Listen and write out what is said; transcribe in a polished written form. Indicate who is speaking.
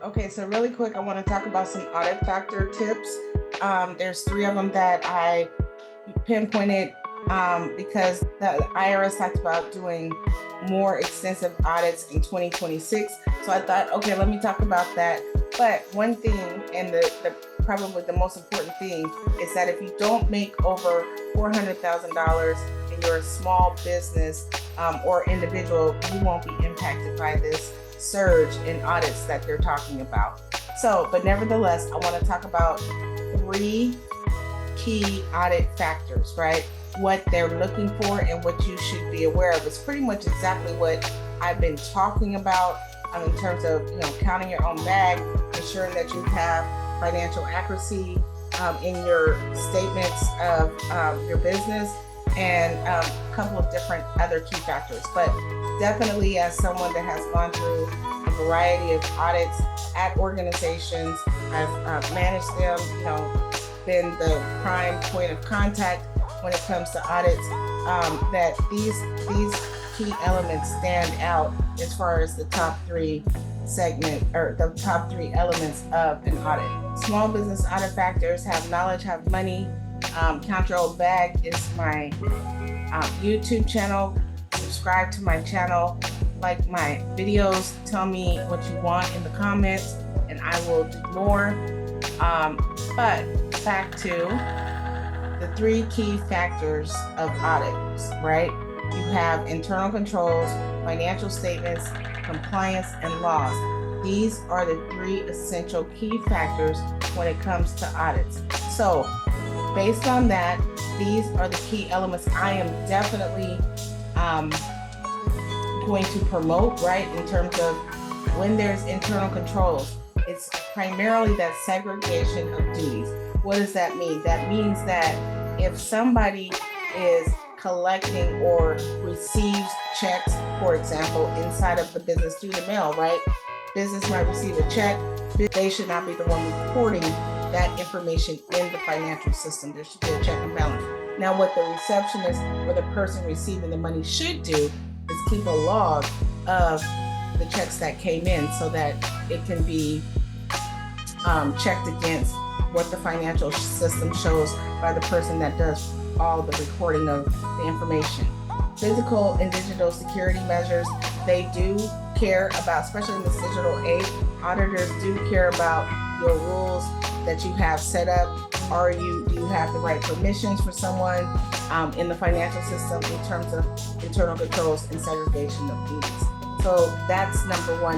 Speaker 1: Okay, so really quick, I want to talk about some audit factor tips. There's 3 of them that I pinpointed because the IRS talked about doing more extensive audits in 2026. So I thought, okay, let me talk about that. But one thing, and the probably the most important thing, is that if you don't make over $400,000 and you're a small business or individual, you won't be impacted by this surge in audits that they're talking about. So, but nevertheless, I want to talk about 3 key audit factors, right? What they're looking for and what you should be aware of. It's pretty much exactly what I've been talking about in terms of, counting your own bag, ensuring that you have financial accuracy in your statements of your business, and a couple of different other key factors. But definitely, as someone that has gone through a variety of audits at organizations, I've managed them, been the prime point of contact when it comes to audits, that these key elements stand out as far as the top 3 elements of an audit. Small business audit factors: have knowledge, have money. Count Your Own Bag is my YouTube channel. Subscribe to my channel, like my videos, tell me what you want in the comments, and I will do more. But back to the 3 key factors of audits, right? You have internal controls, financial statements, compliance, and laws. These are the 3 essential key factors when it comes to audits. So based on that, these are the key elements I am definitely going to promote, right? In terms of when there's internal controls, it's primarily that segregation of duties. What does that mean? That means that if somebody is collecting or receives checks, for example, inside of the business through the mail, right? Business might receive a check. They should not be the one reporting that information in the financial system. There should be a check and balance. Now, what the receptionist or the person receiving the money should do is keep a log of the checks that came in so that it can be checked against what the financial system shows by the person that does all the recording of the information. Physical and digital security measures, they do care about, especially in this digital age, auditors do care about your rules that you have set up. Do you have the right permissions for someone in the financial system in terms of internal controls and segregation of duties? So that's number 1.